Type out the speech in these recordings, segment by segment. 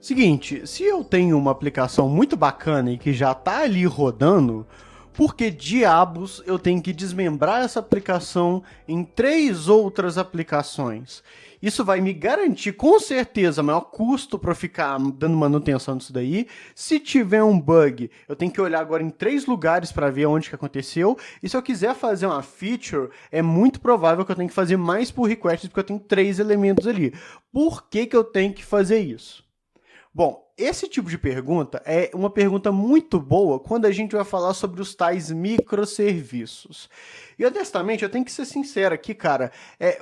Seguinte, se eu tenho uma aplicação muito bacana e que já está ali rodando, por que diabos eu tenho que desmembrar essa aplicação em 3 outras aplicações? Isso vai me garantir com certeza maior custo para ficar dando manutenção disso daí. Se tiver um bug, eu tenho que olhar agora em 3 lugares para ver onde que aconteceu. E se eu quiser fazer uma feature, é muito provável que eu tenha que fazer mais pull requests porque eu tenho 3 elementos ali. Por que eu tenho que fazer isso? Bom, esse tipo de pergunta é uma pergunta muito boa quando a gente vai falar sobre os tais microserviços. E honestamente, eu tenho que ser sincero aqui, cara,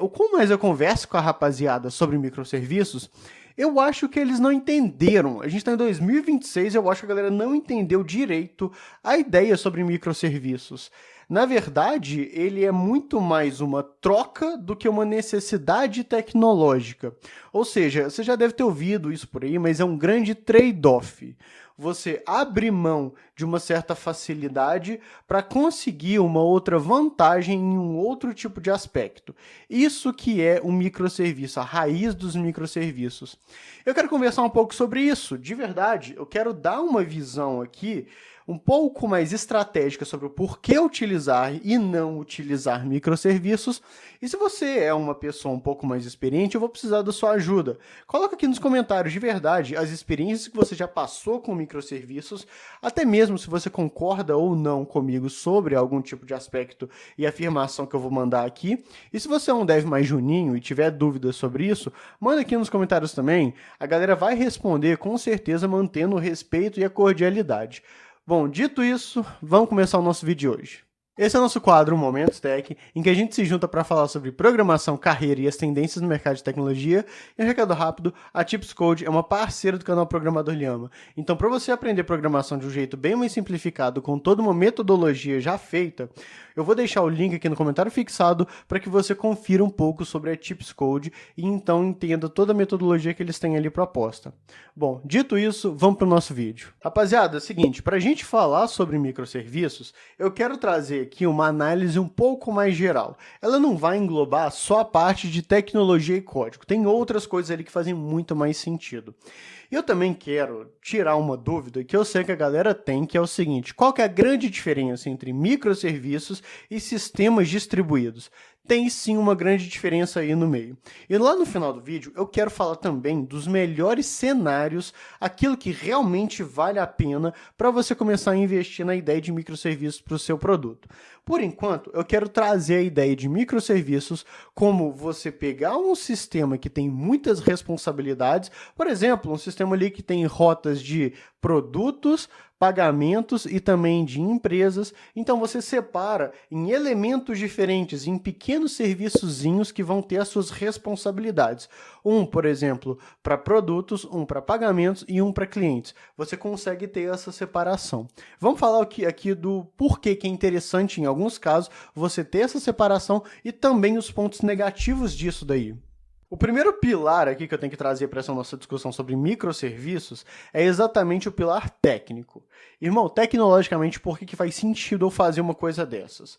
o quanto mais eu converso com a rapaziada sobre microserviços, eu acho que eles não entenderam. A gente está em 2026 e eu acho que a galera não entendeu direito a ideia sobre microserviços. Na verdade, ele é muito mais uma troca do que uma necessidade tecnológica. Ou seja, você já deve ter ouvido isso por aí, mas é um grande trade-off. Você abre mão de uma certa facilidade para conseguir uma outra vantagem em um outro tipo de aspecto. Isso que é o microserviço, a raiz dos microserviços. Eu quero conversar um pouco sobre isso, de verdade. Eu quero dar uma visão aqui um pouco mais estratégica sobre o porquê utilizar e não utilizar microserviços. E se você é uma pessoa um pouco mais experiente, eu vou precisar da sua ajuda. Coloca aqui nos comentários de verdade as experiências que você já passou com microserviços, até mesmo se você concorda ou não comigo sobre algum tipo de aspecto e afirmação que eu vou mandar aqui. E se você é um dev mais juninho e tiver dúvidas sobre isso, manda aqui nos comentários também. A galera vai responder com certeza mantendo o respeito e a cordialidade. Bom, dito isso, vamos começar o nosso vídeo de hoje. Esse é o nosso quadro Momentos Tech, em que a gente se junta para falar sobre programação, carreira e as tendências no mercado de tecnologia. E um recado rápido, a Tips Code é uma parceira do canal Programador Lhama. Então, para você aprender programação de um jeito bem mais simplificado, com toda uma metodologia já feita, eu vou deixar o link aqui no comentário fixado para que você confira um pouco sobre a Tips Code e então entenda toda a metodologia que eles têm ali proposta. Bom, dito isso, vamos para o nosso vídeo. Rapaziada, é o seguinte, para a gente falar sobre microserviços, eu quero trazer aqui uma análise um pouco mais geral. Ela não vai englobar só a parte de tecnologia e código, tem outras coisas ali que fazem muito mais sentido. E eu também quero tirar uma dúvida que eu sei que a galera tem, que é o seguinte: qual que é a grande diferença entre microserviços e sistemas distribuídos? Tem sim uma grande diferença aí no meio. E lá no final do vídeo eu quero falar também dos melhores cenários, aquilo que realmente vale a pena para você começar a investir na ideia de microserviços para o seu produto. Por enquanto, eu quero trazer a ideia de microserviços como você pegar um sistema que tem muitas responsabilidades, por exemplo, um sistema ali que tem rotas de produtos, pagamentos e também de empresas. Então você separa em elementos diferentes, em pequenos serviçozinhos que vão ter as suas responsabilidades. Um, por exemplo, para produtos, um para pagamentos e um para clientes. Você consegue ter essa separação. Vamos falar aqui do porquê que é interessante, em alguns casos, você ter essa separação e também os pontos negativos disso daí. O primeiro pilar aqui que eu tenho que trazer para essa nossa discussão sobre microserviços é exatamente o pilar técnico. Irmão, tecnologicamente, por que faz sentido eu fazer uma coisa dessas?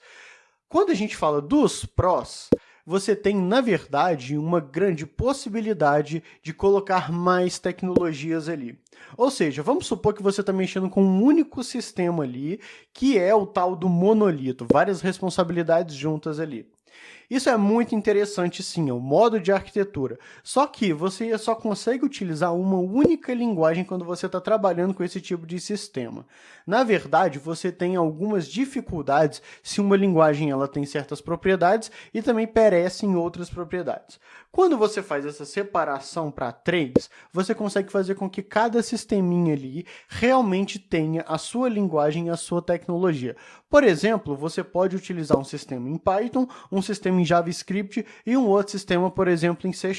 Quando a gente fala dos prós, você tem, na verdade, uma grande possibilidade de colocar mais tecnologias ali. Ou seja, vamos supor que você está mexendo com um único sistema ali, que é o tal do monolito, várias responsabilidades juntas ali. Isso é muito interessante sim, é o modo de arquitetura. Só que você só consegue utilizar uma única linguagem quando você está trabalhando com esse tipo de sistema. Na verdade, você tem algumas dificuldades se uma linguagem ela tem certas propriedades e também perece em outras propriedades. Quando você faz essa separação para 3, você consegue fazer com que cada sisteminha ali realmente tenha a sua linguagem e a sua tecnologia. Por exemplo, você pode utilizar um sistema em Python, um sistema em JavaScript e um outro sistema, por exemplo, em C#.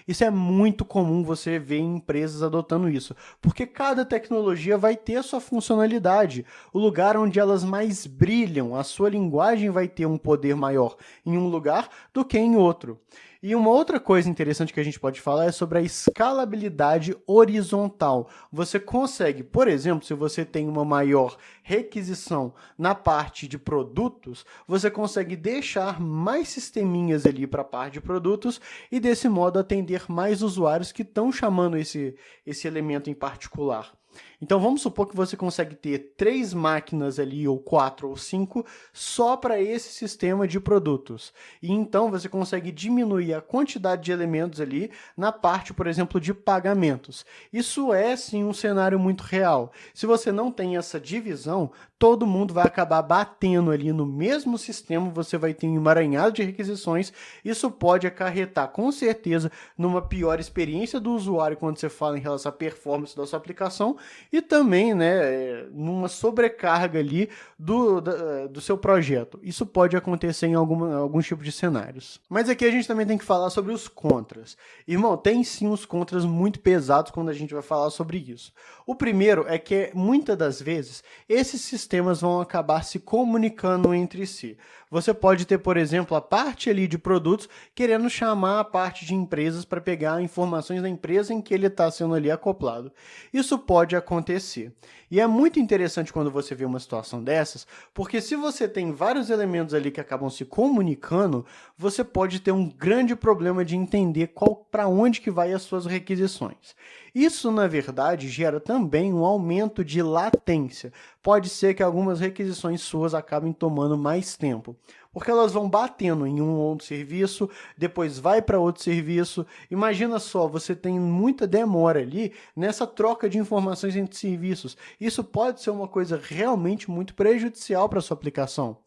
Isso é muito comum você ver em empresas adotando isso, porque cada tecnologia vai ter a sua funcionalidade, o lugar onde elas mais brilham, a sua linguagem vai ter um poder maior em um lugar do que em outro. E uma outra coisa interessante que a gente pode falar é sobre a escalabilidade horizontal. Você consegue, por exemplo, se você tem uma maior requisição na parte de produtos, você consegue deixar mais sisteminhas ali para a parte de produtos e desse modo atender mais usuários que estão chamando esse elemento em particular. Então vamos supor que você consegue ter 3 máquinas ali, ou 4 ou 5, só para esse sistema de produtos. E então você consegue diminuir a quantidade de elementos ali na parte, por exemplo, de pagamentos. Isso é sim um cenário muito real. Se você não tem essa divisão, todo mundo vai acabar batendo ali no mesmo sistema, você vai ter um emaranhado de requisições. Isso pode acarretar com certeza numa pior experiência do usuário quando você fala em relação à performance da sua aplicação, e também, né, numa sobrecarga ali do seu projeto. Isso pode acontecer em alguns tipos de cenários. Mas aqui a gente também tem que falar sobre os contras. Irmão, tem sim os contras muito pesados quando a gente vai falar sobre isso. O primeiro é que, muitas das vezes, esses sistemas vão acabar se comunicando entre si. Você pode ter, por exemplo, a parte ali de produtos querendo chamar a parte de empresas para pegar informações da empresa em que ele está sendo ali acoplado. Isso pode acontecer. E é muito interessante quando você vê uma situação dessas, porque se você tem vários elementos ali que acabam se comunicando, você pode ter um grande problema de entender para onde que vai as suas requisições. Isso, na verdade, gera também um aumento de latência. Pode ser que algumas requisições suas acabem tomando mais tempo, porque elas vão batendo em um ou outro serviço, depois vai para outro serviço. Imagina só, você tem muita demora ali nessa troca de informações entre serviços. Isso pode ser uma coisa realmente muito prejudicial para a sua aplicação.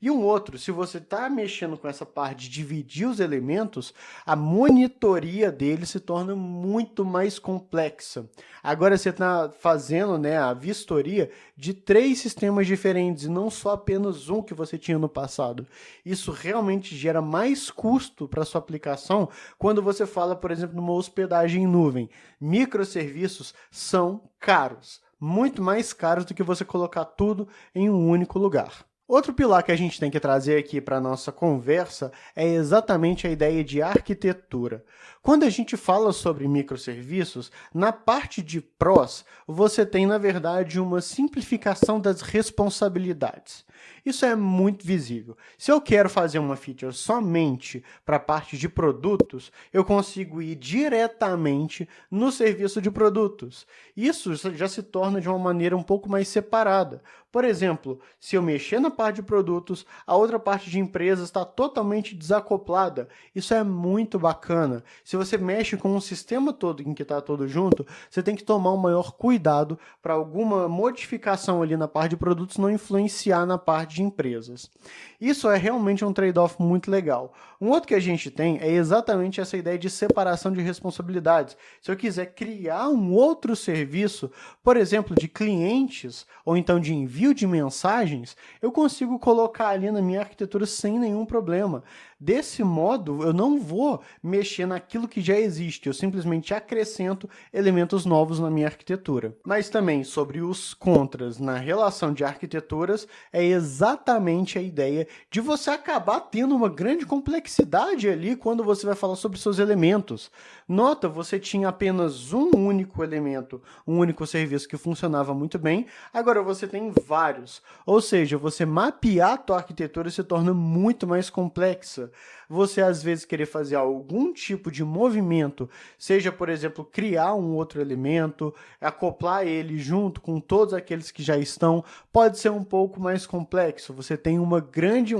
E um outro, se você está mexendo com essa parte de dividir os elementos, a monitoria dele se torna muito mais complexa. Agora você está fazendo, né, a vistoria de 3 sistemas diferentes e não só apenas um que você tinha no passado. Isso realmente gera mais custo para a sua aplicação quando você fala, por exemplo, numa hospedagem em nuvem. Microserviços são caros, muito mais caros do que você colocar tudo em um único lugar. Outro pilar que a gente tem que trazer aqui para a nossa conversa é exatamente a ideia de arquitetura. Quando a gente fala sobre microserviços, na parte de prós, você tem, na verdade, uma simplificação das responsabilidades. Isso é muito visível. Se eu quero fazer uma feature somente para a parte de produtos, eu consigo ir diretamente no serviço de produtos. Isso já se torna de uma maneira um pouco mais separada. Por exemplo, se eu mexer na parte de produtos, a outra parte de empresas está totalmente desacoplada. Isso é muito bacana. Se você mexe com um sistema todo em que está todo junto, você tem que tomar um maior cuidado para alguma modificação ali na parte de produtos não influenciar na parte de empresas. Isso é realmente um trade-off muito legal. Um outro que a gente tem é exatamente essa ideia de separação de responsabilidades. Se eu quiser criar um outro serviço, por exemplo, de clientes, ou então de envio de mensagens, eu consigo colocar ali na minha arquitetura sem nenhum problema. Desse modo, eu não vou mexer naquilo que já existe, eu simplesmente acrescento elementos novos na minha arquitetura. Mas também sobre os contras na relação de arquiteturas, é exatamente a ideia de você acabar tendo uma grande complexidade ali quando você vai falar sobre seus elementos. Nota, você tinha apenas um único elemento, um único serviço que funcionava muito bem, agora você tem vários. Ou seja, você mapear a tua arquitetura se torna muito mais complexa. Você, às vezes, querer fazer algum tipo de movimento, seja, por exemplo, criar um outro elemento, acoplar ele junto com todos aqueles que já estão, pode ser um pouco mais complexo. Você tem uma grande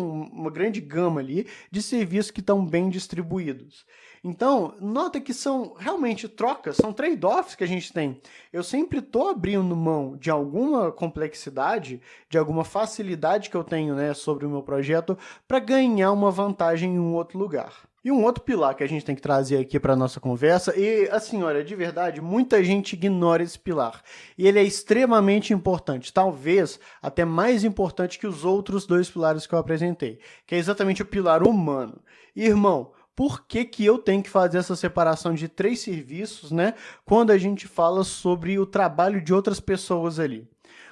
gama ali de serviços que estão bem distribuídos. Então, nota que são realmente trocas, são trade-offs que a gente tem. Eu sempre estou abrindo mão de alguma complexidade, de alguma facilidade que eu tenho, né, sobre o meu projeto, para ganhar uma vantagem em um outro lugar. E um outro pilar que a gente tem que trazer aqui para a nossa conversa, e assim, olha, de verdade, muita gente ignora esse pilar. E ele é extremamente importante, talvez até mais importante que os outros 2 pilares que eu apresentei, que é exatamente o pilar humano. Irmão, por que que eu tenho que fazer essa separação de 3 serviços, né, quando a gente fala sobre o trabalho de outras pessoas ali?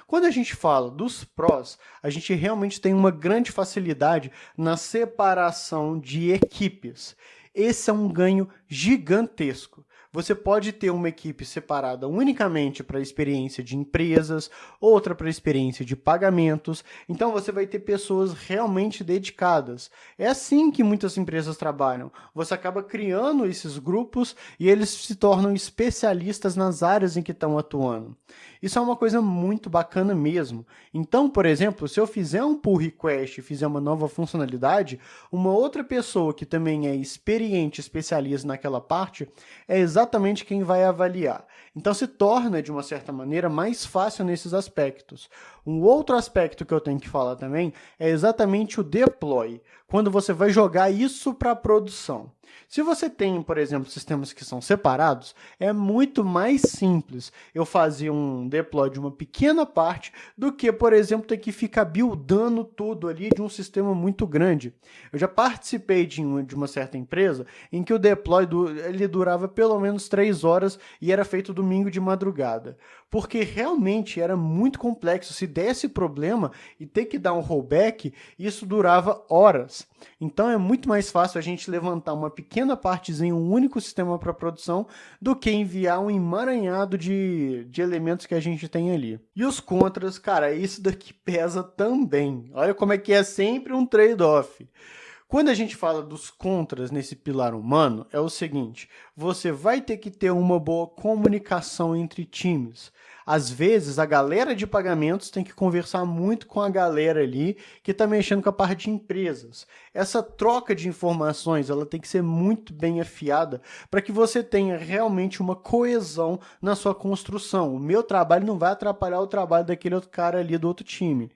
Quando a gente fala dos prós, a gente realmente tem uma grande facilidade na separação de equipes. Esse é um ganho gigantesco. Você pode ter uma equipe separada unicamente para a experiência de empresas, outra para a experiência de pagamentos. Então você vai ter pessoas realmente dedicadas. É assim que muitas empresas trabalham. Você acaba criando esses grupos e eles se tornam especialistas nas áreas em que estão atuando. Isso é uma coisa muito bacana mesmo. Então, por exemplo, se eu fizer um pull request e fizer uma nova funcionalidade, uma outra pessoa que também é experiente, especialista naquela parte, é exatamente quem vai avaliar. Então se torna, de uma certa maneira, mais fácil nesses aspectos. Um outro aspecto que eu tenho que falar também é exatamente o deploy, quando você vai jogar isso para a produção. Se você tem, por exemplo, sistemas que são separados, é muito mais simples eu fazer um deploy de uma pequena parte do que, por exemplo, ter que ficar buildando tudo ali de um sistema muito grande. Eu já participei de uma certa empresa em que o deploy ele durava pelo menos 3 horas e era feito domingo de madrugada, porque realmente era muito complexo. Se desse problema e ter que dar um rollback, isso durava horas. Então é muito mais fácil a gente levantar uma pequena partezinha, um único sistema para produção, do que enviar um emaranhado de elementos que a gente tem ali. E os contras, cara, isso daqui pesa também. Olha como é que é sempre um trade-off. Quando a gente fala dos contras nesse pilar humano, é o seguinte: você vai ter que ter uma boa comunicação entre times. Às vezes, a galera de pagamentos tem que conversar muito com a galera ali que está mexendo com a parte de empresas. Essa troca de informações ela tem que ser muito bem afiada para que você tenha realmente uma coesão na sua construção. O meu trabalho não vai atrapalhar o trabalho daquele outro cara ali do outro time.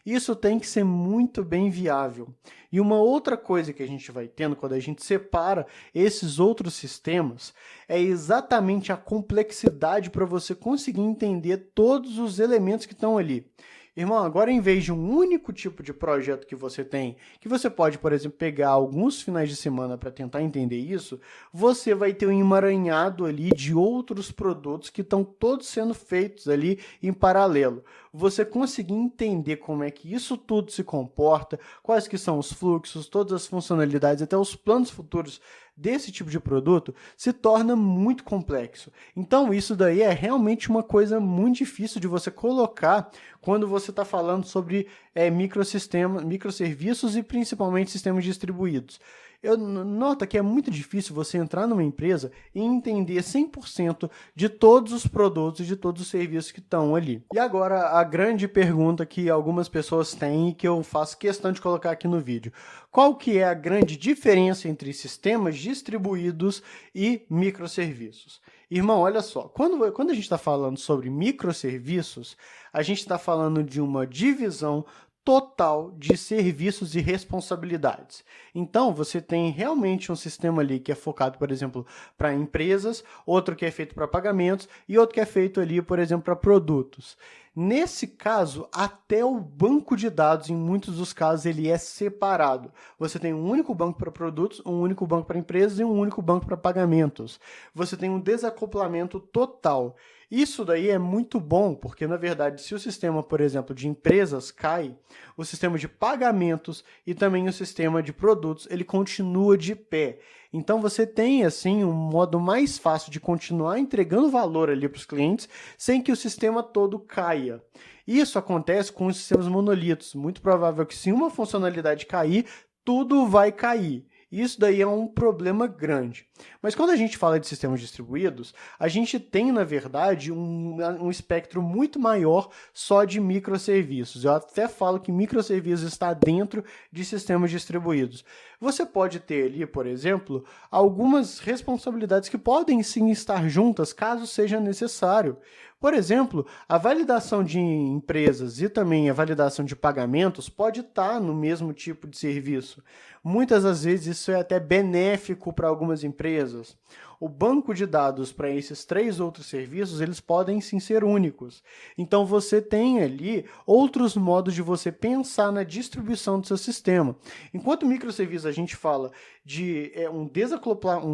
Isso tem que ser muito bem viável. E uma outra coisa que a gente vai tendo quando a gente separa esses outros sistemas é exatamente a complexidade para você conseguir entender todos os elementos que estão ali. Irmão, agora em vez de um único tipo de projeto que você tem, que você pode, por exemplo, pegar alguns finais de semana para tentar entender isso, você vai ter um emaranhado ali de outros produtos que estão todos sendo feitos ali em paralelo. Você conseguir entender como é que isso tudo se comporta, quais que são os fluxos, todas as funcionalidades, até os planos futuros desse tipo de produto, se torna muito complexo. Então isso daí é realmente uma coisa muito difícil de você colocar quando você está falando sobre microserviços e principalmente sistemas distribuídos. Nota que é muito difícil você entrar numa empresa e entender 100% de todos os produtos e de todos os serviços que estão ali. E agora, a grande pergunta que algumas pessoas têm e que eu faço questão de colocar aqui no vídeo. Qual que é a grande diferença entre sistemas distribuídos e microserviços? Irmão, olha só, quando a gente está falando sobre microserviços, a gente está falando de uma divisão total de serviços e responsabilidades. Então, você tem realmente um sistema ali que é focado, por exemplo, para empresas, outro que é feito para pagamentos e outro que é feito ali, por exemplo, para produtos. Nesse caso, até o banco de dados, em muitos dos casos, ele é separado. Você tem um único banco para produtos, um único banco para empresas e um único banco para pagamentos. Você tem um desacoplamento total. Isso daí é muito bom, porque, na verdade, se o sistema, por exemplo, de empresas cai, o sistema de pagamentos e também o sistema de produtos, ele continua de pé. Então, você tem, assim, um modo mais fácil de continuar entregando valor ali para os clientes sem que o sistema todo caia. Isso acontece com os sistemas monolitos. Muito provável que se uma funcionalidade cair, tudo vai cair. Isso daí é um problema grande. Mas quando a gente fala de sistemas distribuídos, a gente tem, na verdade, um espectro muito maior só de microserviços. Eu até falo que microserviços está dentro de sistemas distribuídos. Você pode ter ali, por exemplo, algumas responsabilidades que podem sim estar juntas, caso seja necessário. Por exemplo, a validação de empresas e também a validação de pagamentos pode estar no mesmo tipo de serviço. Muitas das vezes isso é até benéfico para algumas empresas. o banco de dados para esses 3 outros serviços, eles podem sim ser únicos. Então você tem ali outros modos de você pensar na distribuição do seu sistema. Enquanto microserviços a gente fala de um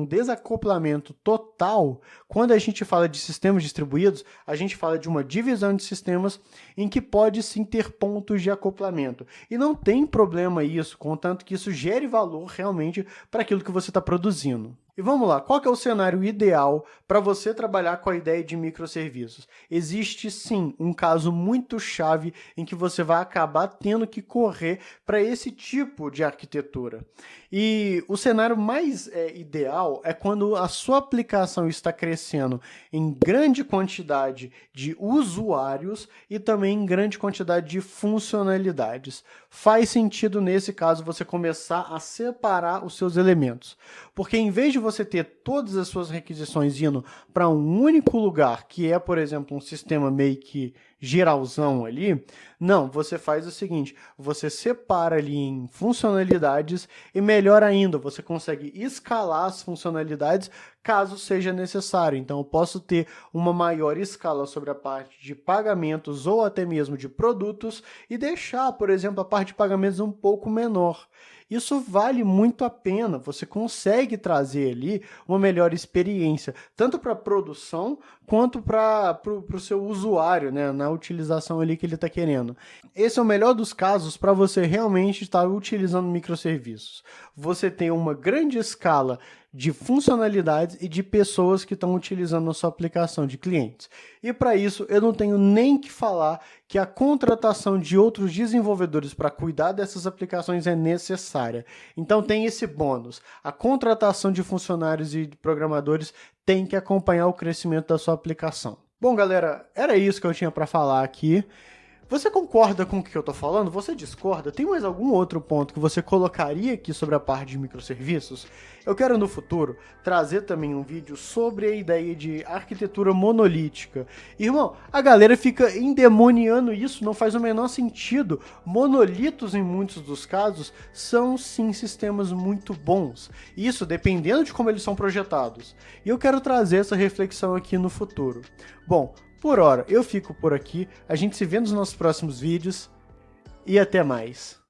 desacoplamento total, quando a gente fala de sistemas distribuídos, a gente fala de uma divisão de sistemas em que pode sim ter pontos de acoplamento. E não tem problema isso, contanto que isso gere valor realmente para aquilo que você está produzindo. E vamos lá, qual que é o cenário ideal para você trabalhar com a ideia de microserviços? Existe sim um caso muito chave em que você vai acabar tendo que correr para esse tipo de arquitetura. E o cenário mais ideal é quando a sua aplicação está crescendo em grande quantidade de usuários e também em grande quantidade de funcionalidades. Faz sentido, nesse caso, você começar a separar os seus elementos. Porque em vez de você ter todas as suas requisições indo para um único lugar, que é, por exemplo, um sistema meio que geralzão ali, não, você faz o seguinte, você separa ali em funcionalidades e melhor ainda, você consegue escalar as funcionalidades caso seja necessário. Então, eu posso ter uma maior escala sobre a parte de pagamentos ou até mesmo de produtos e deixar, por exemplo, a parte de pagamentos um pouco menor. Isso vale muito a pena, você consegue trazer ali uma melhor experiência, tanto para a produção quanto para o seu usuário, né, na utilização ali que ele está querendo. Esse é o melhor dos casos para você realmente estar utilizando microserviços. Você tem uma grande escala de funcionalidades e de pessoas que estão utilizando a sua aplicação, de clientes. E para isso, eu não tenho nem que falar que a contratação de outros desenvolvedores para cuidar dessas aplicações é necessária. Então tem esse bônus. A contratação de funcionários e de programadores tem que acompanhar o crescimento da sua aplicação. Bom, galera, era isso que eu tinha para falar aqui. Você concorda com o que eu estou falando? Você discorda? Tem mais algum outro ponto que você colocaria aqui sobre a parte de microserviços? Eu quero, no futuro, trazer também um vídeo sobre a ideia de arquitetura monolítica. Irmão, a galera fica endemoniando isso, não faz o menor sentido. Monolitos, em muitos dos casos, são, sim, sistemas muito bons. Isso dependendo de como eles são projetados. E eu quero trazer essa reflexão aqui no futuro. Bom, por hora, eu fico por aqui, a gente se vê nos nossos próximos vídeos e até mais.